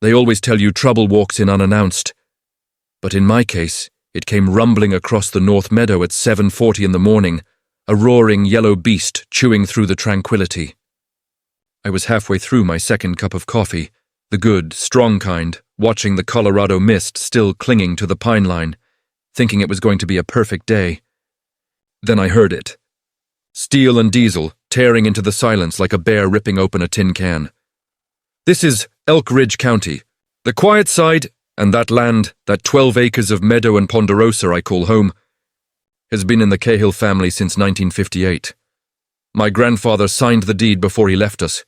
They always tell you trouble walks in unannounced. But in my case, it came rumbling across the North Meadow at 7:40 in the morning, a roaring yellow beast chewing through the tranquility. I was halfway through my second cup of coffee, the good, strong kind, watching the Colorado mist still clinging to the pine line, thinking it was going to be a perfect day. Then I heard it. Steel and diesel tearing into the silence like a bear ripping open a tin can. This is Elk Ridge County, the quiet side, and that land, that 12 acres of meadow and ponderosa I call home, has been in the Cahill family since 1958. My grandfather signed the deed before he left us,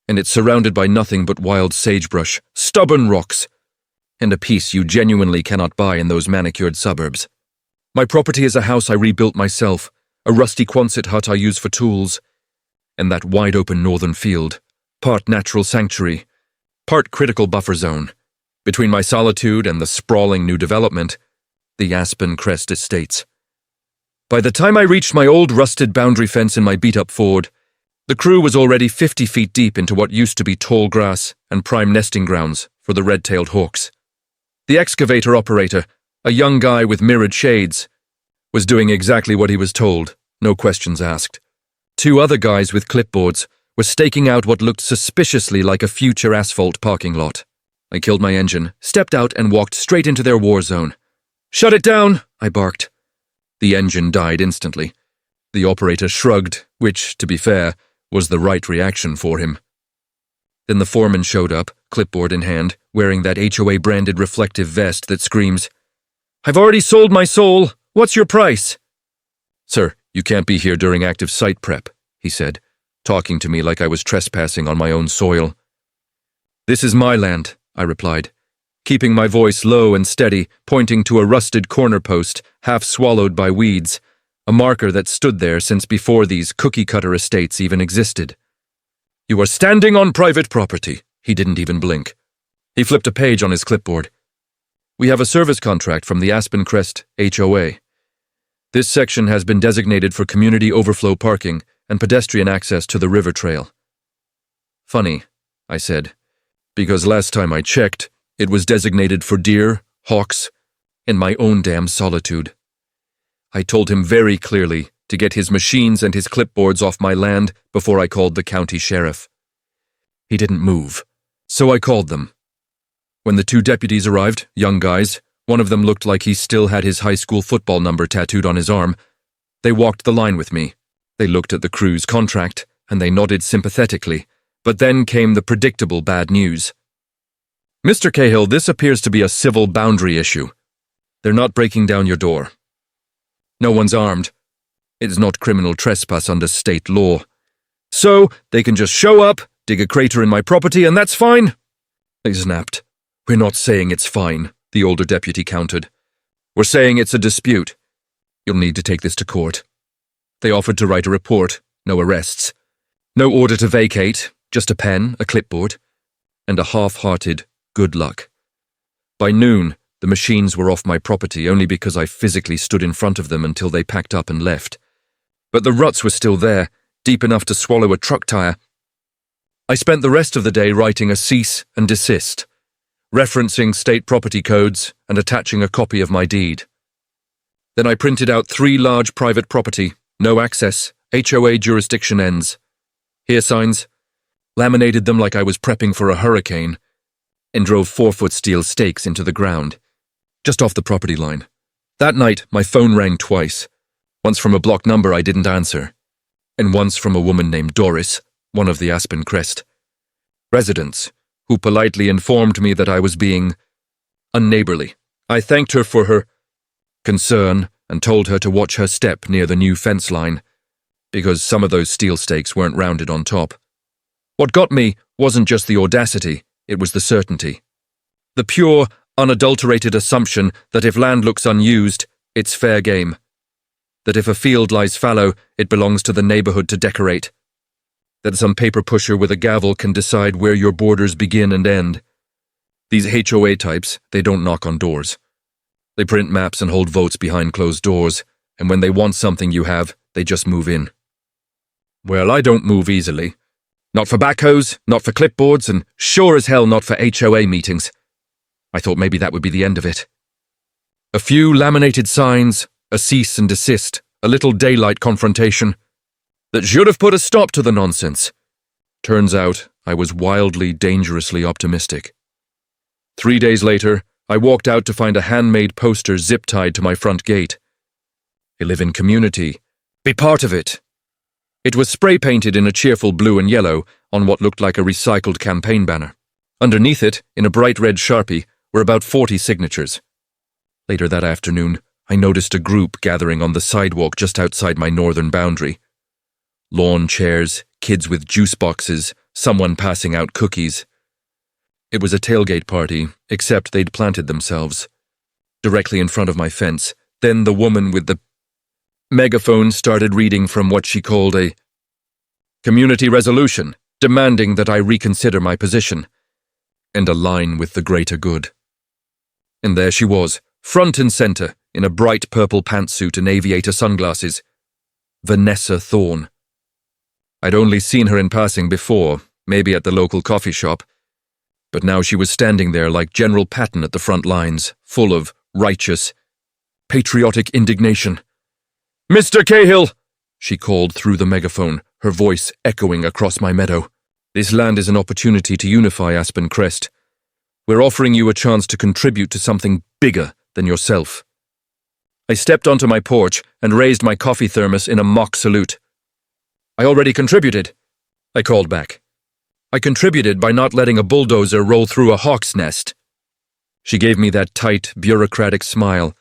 and it's surrounded by nothing but wild sagebrush, stubborn rocks, and a peace you genuinely cannot buy in those manicured suburbs. My property is a house I rebuilt myself, a rusty Quonset hut I use for tools, and that wide-open northern field, part natural sanctuary, part critical buffer zone. Between my solitude and the sprawling new development, the Aspen Crest Estates. By the time I reached my old rusted boundary fence in my beat-up Ford, the crew was already 50 feet deep into what used to be tall grass and prime nesting grounds for the red-tailed hawks. The excavator operator, a young guy with mirrored shades, was doing exactly what he was told, no questions asked. Two other guys with clipboards were staking out what looked suspiciously like a future asphalt parking lot. I killed my engine, stepped out, and walked straight into their war zone. "Shut it down!" I barked. The engine died instantly. The operator shrugged, which, to be fair, was the right reaction for him. Then the foreman showed up, clipboard in hand, wearing that HOA-branded reflective vest that screams, "I've already sold my soul. What's your price?" "Sir, you can't be here during active site prep," he said, talking to me like I was trespassing on my own soil. "This is my land," I replied, keeping my voice low and steady, pointing to a rusted corner post, half swallowed by weeds, a marker that stood there since before these cookie-cutter estates even existed. "You are standing on private property." He didn't even blink. He flipped a page on his clipboard. "We have a service contract from the Aspen Crest HOA. This section has been designated for community overflow parking and pedestrian access to the river trail." "Funny," I said, "because last time I checked, it was designated for deer, hawks, and my own damn solitude." I told him very clearly to get his machines and his clipboards off my land before I called the county sheriff. He didn't move, so I called them. When the two deputies arrived, young guys, one of them looked like he still had his high school football number tattooed on his arm, they walked the line with me. They looked at the crew's contract, and they nodded sympathetically, but then came the predictable bad news. "Mr. Cahill, this appears to be a civil boundary issue. They're not breaking down your door. No one's armed. It's not criminal trespass under state law. So, they can just show up, dig a crater in my property, and that's fine?" I snapped. "We're not saying it's fine," the older deputy countered. "We're saying it's a dispute. You'll need to take this to court." They offered to write a report, no arrests. No order to vacate, just a pen, a clipboard, and a half-hearted good luck. By noon, the machines were off my property only because I physically stood in front of them until they packed up and left. But the ruts were still there, deep enough to swallow a truck tire. I spent the rest of the day writing a cease and desist, referencing state property codes and attaching a copy of my deed. Then I printed out 3 large private property, no access, HOA jurisdiction ends. Here signs, laminated them like I was prepping for a hurricane, and drove 4-foot steel stakes into the ground, just off the property line. That night, my phone rang twice, once from a blocked number I didn't answer, and once from a woman named Doris, one of the Aspen Crest residents, who politely informed me that I was being unneighborly. I thanked her for her concern and told her to watch her step near the new fence line, because some of those steel stakes weren't rounded on top. What got me wasn't just the audacity, it was the certainty. The pure, unadulterated assumption that if land looks unused, it's fair game. That if a field lies fallow, it belongs to the neighborhood to decorate. That some paper pusher with a gavel can decide where your borders begin and end. These HOA types, they don't knock on doors. They print maps and hold votes behind closed doors, and when they want something you have, they just move in. Well, I don't move easily. Not for backhoes, not for clipboards, and sure as hell not for HOA meetings. I thought maybe that would be the end of it. A few laminated signs, a cease and desist, a little daylight confrontation that should have put a stop to the nonsense. Turns out I was wildly, dangerously optimistic. 3 days later, I walked out to find a handmade poster zip-tied to my front gate. "I live in community. Be part of it." It was spray-painted in a cheerful blue and yellow on what looked like a recycled campaign banner. Underneath it, in a bright red Sharpie, were about 40 signatures. Later that afternoon, I noticed a group gathering on the sidewalk just outside my northern boundary. Lawn chairs, kids with juice boxes, someone passing out cookies. It was a tailgate party, except they'd planted themselves directly in front of my fence. Then the woman with the megaphone started reading from what she called a community resolution, demanding that I reconsider my position and align with the greater good. And there she was, front and center, in a bright purple pantsuit and aviator sunglasses. Vanessa Thorne. I'd only seen her in passing before, maybe at the local coffee shop, but now she was standing there like General Patton at the front lines, full of righteous, patriotic indignation. "Mr. Cahill!" she called through the megaphone, her voice echoing across my meadow. "This land is an opportunity to unify Aspen Crest. We're offering you a chance to contribute to something bigger than yourself." I stepped onto my porch and raised my coffee thermos in a mock salute. "I already contributed," I called back. "I contributed by not letting a bulldozer roll through a hawk's nest." She gave me that tight, bureaucratic smile,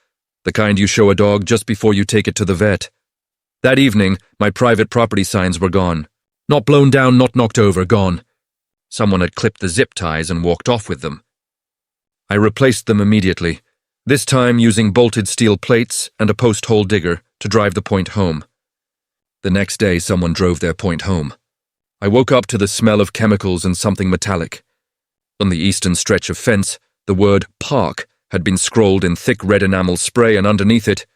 the kind you show a dog just before you take it to the vet. That evening, my private property signs were gone. Not blown down, not knocked over, gone. Someone had clipped the zip ties and walked off with them. I replaced them immediately, this time using bolted steel plates and a post-hole digger to drive the point home. The next day, someone drove their point home. I woke up to the smell of chemicals and something metallic. On the eastern stretch of fence, the word "park" had been scrawled in thick red enamel spray, and underneath it,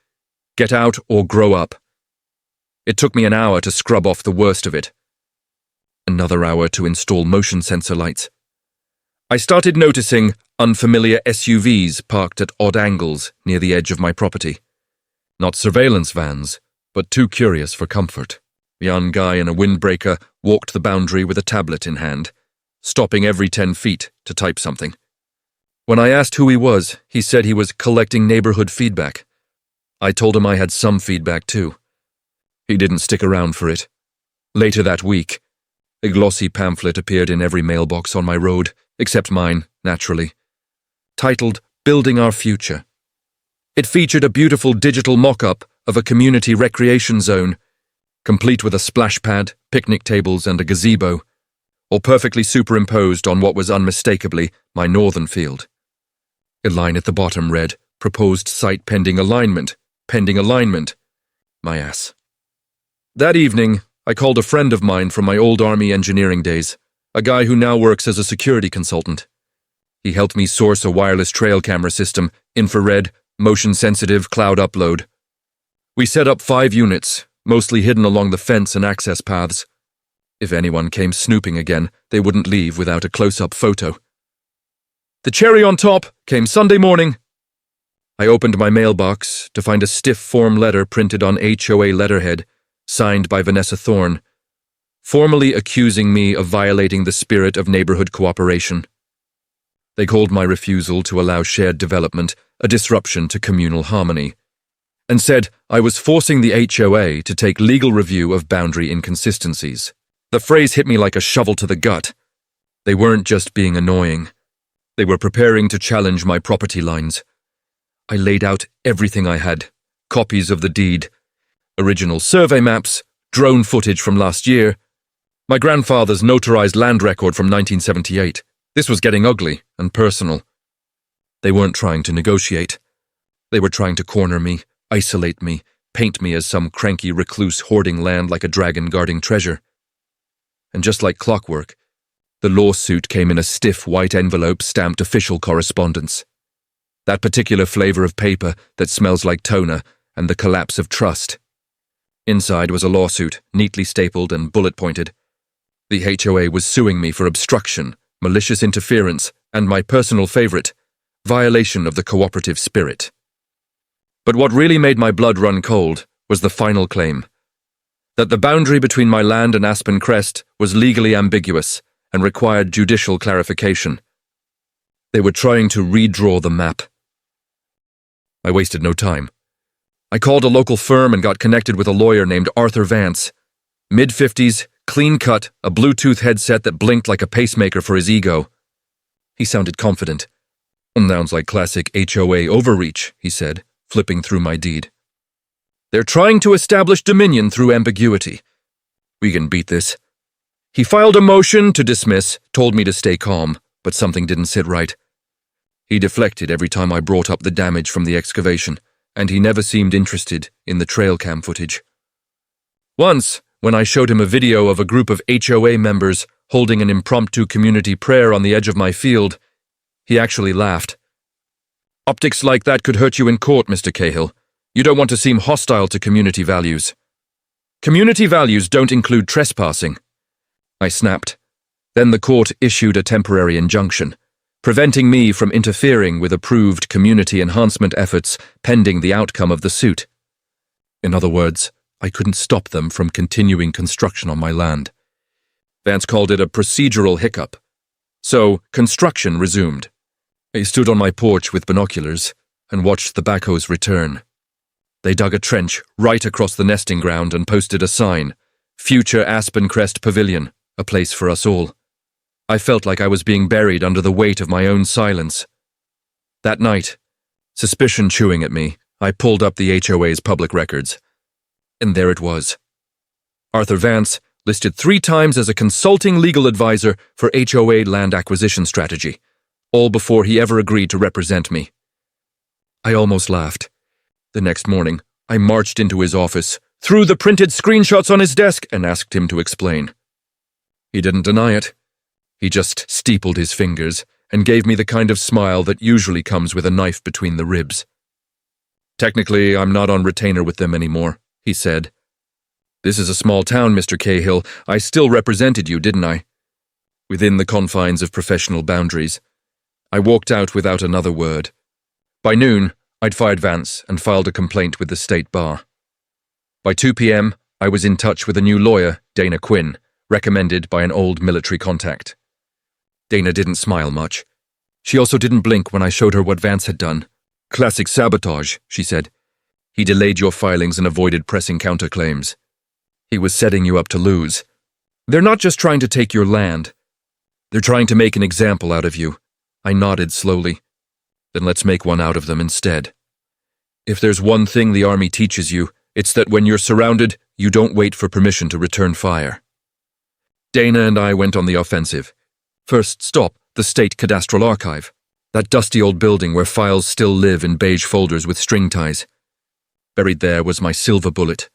"Get out or grow up." It took me an hour to scrub off the worst of it. Another hour to install motion sensor lights. I started noticing unfamiliar SUVs parked at odd angles near the edge of my property. Not surveillance vans, but too curious for comfort. A young guy in a windbreaker walked the boundary with a tablet in hand, stopping every 10 feet to type something. When I asked who he was, he said he was collecting neighborhood feedback. I told him I had some feedback too. He didn't stick around for it. Later that week, a glossy pamphlet appeared in every mailbox on my road, except mine, naturally, titled "Building Our Future." It featured a beautiful digital mock-up of a community recreation zone, complete with a splash pad, picnic tables, and a gazebo, all perfectly superimposed on what was unmistakably my northern field. A line at the bottom read, "Proposed site pending alignment, pending alignment." My ass. That evening, I called a friend of mine from my old Army engineering days, a guy who now works as a security consultant. He helped me source a wireless trail camera system, infrared, motion-sensitive cloud upload. We set up 5 units, mostly hidden along the fence and access paths. If anyone came snooping again, they wouldn't leave without a close-up photo. The cherry on top came Sunday morning. I opened my mailbox to find a stiff form letter printed on HOA letterhead, signed by Vanessa Thorne, formally accusing me of violating the spirit of neighborhood cooperation. They called my refusal to allow shared development a disruption to communal harmony, and said I was forcing the HOA to take legal review of boundary inconsistencies. The phrase hit me like a shovel to the gut. They weren't just being annoying. They were preparing to challenge my property lines. I laid out everything I had, copies of the deed, original survey maps, drone footage from last year, my grandfather's notarized land record from 1978. This was getting ugly and personal. They weren't trying to negotiate. They were trying to corner me, isolate me, paint me as some cranky recluse hoarding land like a dragon guarding treasure. And just like clockwork, the lawsuit came in a stiff white envelope stamped official correspondence. That particular flavor of paper that smells like toner and the collapse of trust. Inside was a lawsuit, neatly stapled and bullet-pointed. The HOA was suing me for obstruction, malicious interference, and my personal favorite, violation of the cooperative spirit. But what really made my blood run cold was the final claim, that the boundary between my land and Aspen Crest was legally ambiguous and required judicial clarification. They were trying to redraw the map. I wasted no time. I called a local firm and got connected with a lawyer named Arthur Vance. Mid-50s, clean-cut, a Bluetooth headset that blinked like a pacemaker for his ego. He sounded confident. "Sounds like classic HOA overreach," he said, flipping through my deed. "They're trying to establish dominion through ambiguity. We can beat this." He filed a motion to dismiss, told me to stay calm, but something didn't sit right. He deflected every time I brought up the damage from the excavation, and he never seemed interested in the trail cam footage. Once, when I showed him a video of a group of HOA members holding an impromptu community prayer on the edge of my field, he actually laughed. "Optics like that could hurt you in court, Mr. Cahill. You don't want to seem hostile to community values." "Community values don't include trespassing," I snapped. Then the court issued a temporary injunction, preventing me from interfering with approved community enhancement efforts pending the outcome of the suit. In other words, I couldn't stop them from continuing construction on my land. Vance called it a procedural hiccup. So, construction resumed. I stood on my porch with binoculars and watched the backhoes return. They dug a trench right across the nesting ground and posted a sign, "Future Aspen Crest Pavilion, a place for us all." I felt like I was being buried under the weight of my own silence. That night, suspicion chewing at me, I pulled up the HOA's public records. And there it was. Arthur Vance, listed 3 times as a consulting legal advisor for HOA land acquisition strategy, all before he ever agreed to represent me. I almost laughed. The next morning, I marched into his office, threw the printed screenshots on his desk, and asked him to explain. He didn't deny it. He just steepled his fingers and gave me the kind of smile that usually comes with a knife between the ribs. "Technically, I'm not on retainer with them anymore," he said. "This is a small town, Mr. Cahill. I still represented you, didn't I?" Within the confines of professional boundaries. I walked out without another word. By noon, I'd fired Vance and filed a complaint with the state bar. By 2 p.m., I was in touch with a new lawyer, Dana Quinn, recommended by an old military contact. Dana didn't smile much. She also didn't blink when I showed her what Vance had done. "Classic sabotage," she said. "He delayed your filings and avoided pressing counterclaims. He was setting you up to lose. They're not just trying to take your land. They're trying to make an example out of you." I nodded slowly. "Then let's make one out of them instead. If there's one thing the Army teaches you, it's that when you're surrounded, you don't wait for permission to return fire." Dana and I went on the offensive. First stop, the State Cadastral Archive, that dusty old building where files still live in beige folders with string ties. Buried there was my silver bullet,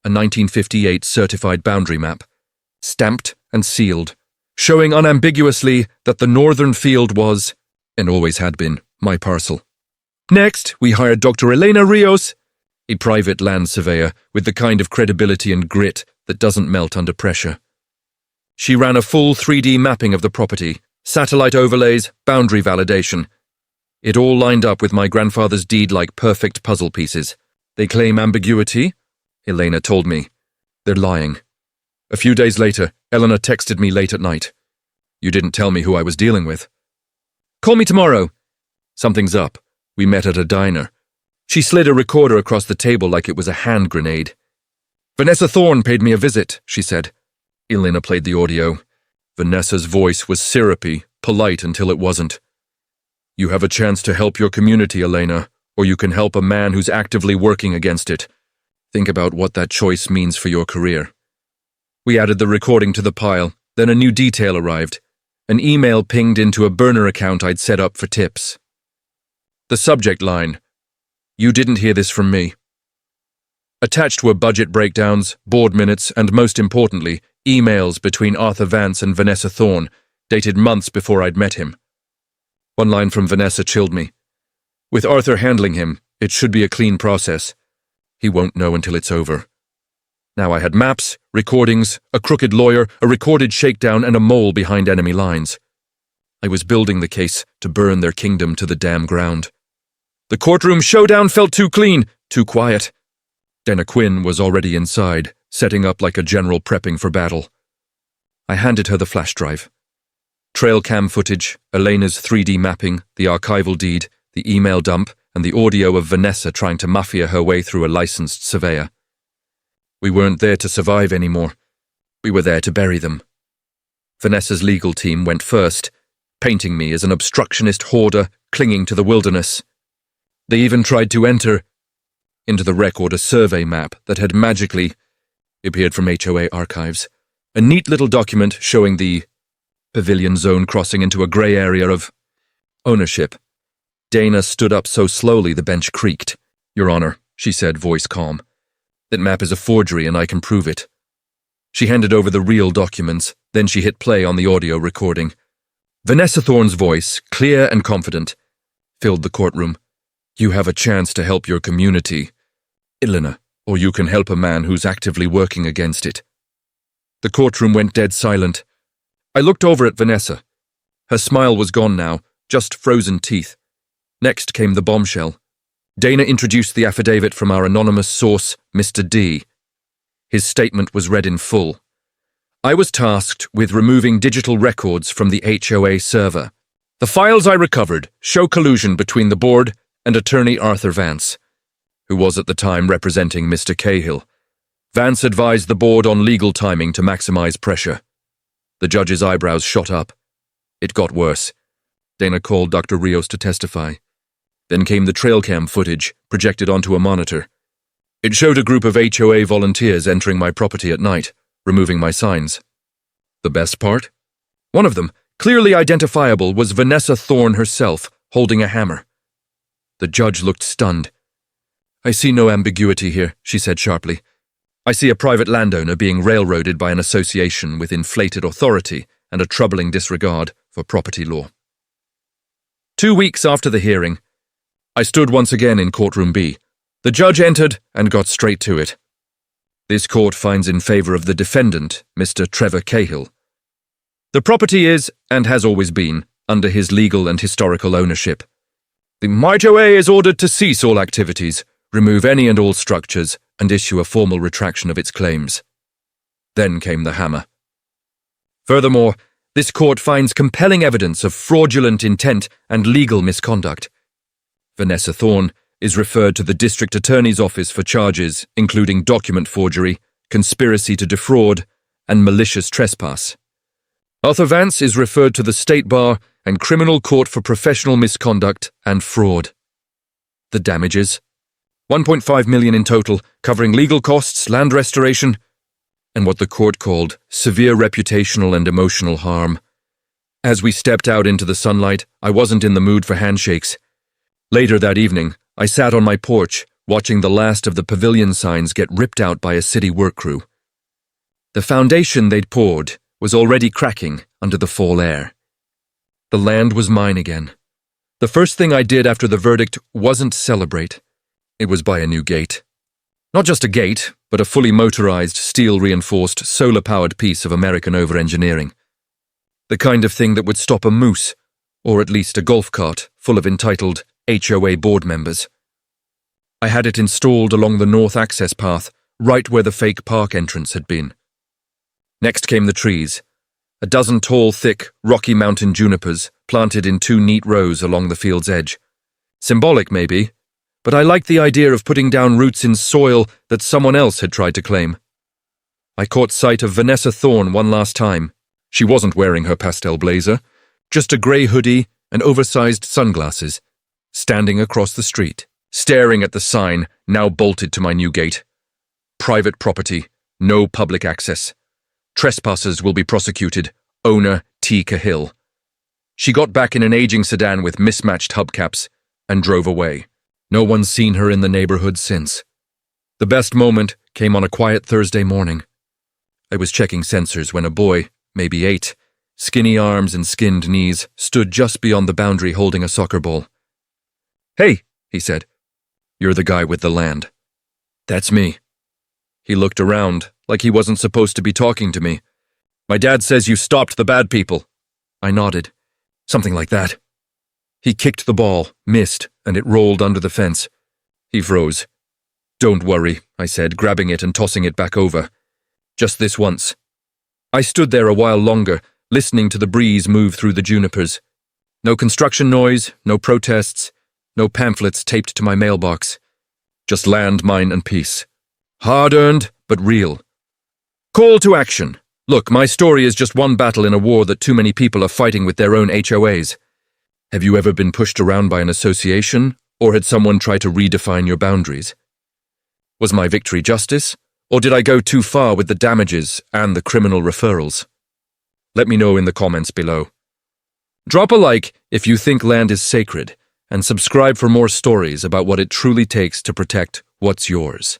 a 1958 certified boundary map, stamped and sealed, showing unambiguously that the northern field was, and always had been, my parcel. Next, we hired Dr. Elena Rios, a private land surveyor with the kind of credibility and grit that doesn't melt under pressure. She ran a full 3D mapping of the property, satellite overlays, boundary validation. It all lined up with my grandfather's deed like perfect puzzle pieces. "They claim ambiguity," Elena told me. "They're lying." A few days later, Eleanor texted me late at night. "You didn't tell me who I was dealing with." "Call me tomorrow." "Something's up. We met at a diner." She slid a recorder across the table like it was a hand grenade. "Vanessa Thorne paid me a visit," she said. Elena played the audio. Vanessa's voice was syrupy, polite until it wasn't. "You have a chance to help your community, Elena, or you can help a man who's actively working against it. Think about what that choice means for your career." We added the recording to the pile, then a new detail arrived. An email pinged into a burner account I'd set up for tips. The subject line: "You didn't hear this from me." Attached were budget breakdowns, board minutes, and most importantly, emails between Arthur Vance and Vanessa Thorne, dated months before I'd met him. One line from Vanessa chilled me. "With Arthur handling him, it should be a clean process. He won't know until it's over." Now I had maps, recordings, a crooked lawyer, a recorded shakedown, and a mole behind enemy lines. I was building the case to burn their kingdom to the damn ground. The courtroom showdown felt too clean, too quiet. Dana Quinn was already inside, setting up like a general prepping for battle. I handed her the flash drive. Trail cam footage, Elena's 3D mapping, the archival deed, the email dump, and the audio of Vanessa trying to mafia her way through a licensed surveyor. We weren't there to survive anymore. We were there to bury them. Vanessa's legal team went first, painting me as an obstructionist hoarder clinging to the wilderness. They even tried to enter into the record a survey map that had magically appeared from HOA archives, a neat little document showing the pavilion zone crossing into a grey area of ownership. Dana stood up so slowly the bench creaked. "Your Honor," she said, voice calm. "That map is a forgery and I can prove it." She handed over the real documents, then she hit play on the audio recording. Vanessa Thorne's voice, clear and confident, filled the courtroom. "You have a chance to help your community, Elena, or you can help a man who's actively working against it." The courtroom went dead silent. I looked over at Vanessa. Her smile was gone now, just frozen teeth. Next came the bombshell. Dana introduced the affidavit from our anonymous source, Mr. D. His statement was read in full. I was tasked with removing digital records from the HOA server. The files I recovered show collusion between the board and attorney Arthur Vance, who was at the time representing Mr. Cahill. Vance advised the board on legal timing to maximize pressure. The judge's eyebrows shot up. It got worse. Dana called Dr. Rios to testify. Then came the trail cam footage, projected onto a monitor. It showed a group of HOA volunteers entering my property at night, removing my signs. The best part? One of them, clearly identifiable, was Vanessa Thorne herself, holding a hammer. The judge looked stunned. "I see no ambiguity here," she said sharply. "I see a private landowner being railroaded by an association with inflated authority and a troubling disregard for property law." 2 weeks after the hearing, I stood once again in courtroom B. The judge entered and got straight to it. This court finds in favor of the defendant, Mr. Trevor Cahill. The property is, and has always been, under his legal and historical ownership. The HOA is ordered to cease all activities, remove any and all structures, and issue a formal retraction of its claims. Then came the hammer. Furthermore, this court finds compelling evidence of fraudulent intent and legal misconduct. Vanessa Thorne is referred to the district attorney's office for charges including document forgery, conspiracy to defraud, and malicious trespass. Arthur Vance is referred to the state bar and criminal court for professional misconduct and fraud. The damages? $1.5 million in total, covering legal costs, land restoration, and what the court called severe reputational and emotional harm. As we stepped out into the sunlight, I wasn't in the mood for handshakes. Later that evening, I sat on my porch, watching the last of the pavilion signs get ripped out by a city work crew. The foundation they'd poured was already cracking under the fall air. The land was mine again. The first thing I did after the verdict wasn't celebrate. It was buy a new gate. Not just a gate, but a fully motorized, steel-reinforced, solar-powered piece of American over-engineering. The kind of thing that would stop a moose, or at least a golf cart full of entitled HOA board members. I had it installed along the north access path, right where the fake park entrance had been. Next came the trees, a dozen tall, thick, Rocky Mountain junipers planted in 2 neat rows along the field's edge. Symbolic, maybe, but I liked the idea of putting down roots in soil that someone else had tried to claim. I caught sight of Vanessa Thorne one last time. She wasn't wearing her pastel blazer, just a grey hoodie and oversized sunglasses, standing across the street, staring at the sign now bolted to my new gate. Private property, no public access. Trespassers will be prosecuted. Owner T. Cahill. She got back in an aging sedan with mismatched hubcaps and drove away. No one's seen her in the neighborhood since. The best moment came on a quiet Thursday morning. I was checking sensors when a boy, maybe 8, skinny arms and skinned knees, stood just beyond the boundary holding a soccer ball. "Hey," he said. "You're the guy with the land." "That's me." He looked around, like he wasn't supposed to be talking to me. My dad says you stopped the bad people. I nodded. Something like that. He kicked the ball, missed, and it rolled under the fence. He froze. Don't worry, I said, grabbing it and tossing it back over. Just this once. I stood there a while longer, listening to the breeze move through the junipers. No construction noise, no protests, no pamphlets taped to my mailbox. Just land, mine, and peace. Hard-earned, but real. Call to action. Look, my story is just one battle in a war that too many people are fighting with their own HOAs. Have you ever been pushed around by an association, or had someone try to redefine your boundaries? Was my victory justice, or did I go too far with the damages and the criminal referrals? Let me know in the comments below. Drop a like if you think land is sacred, and subscribe for more stories about what it truly takes to protect what's yours.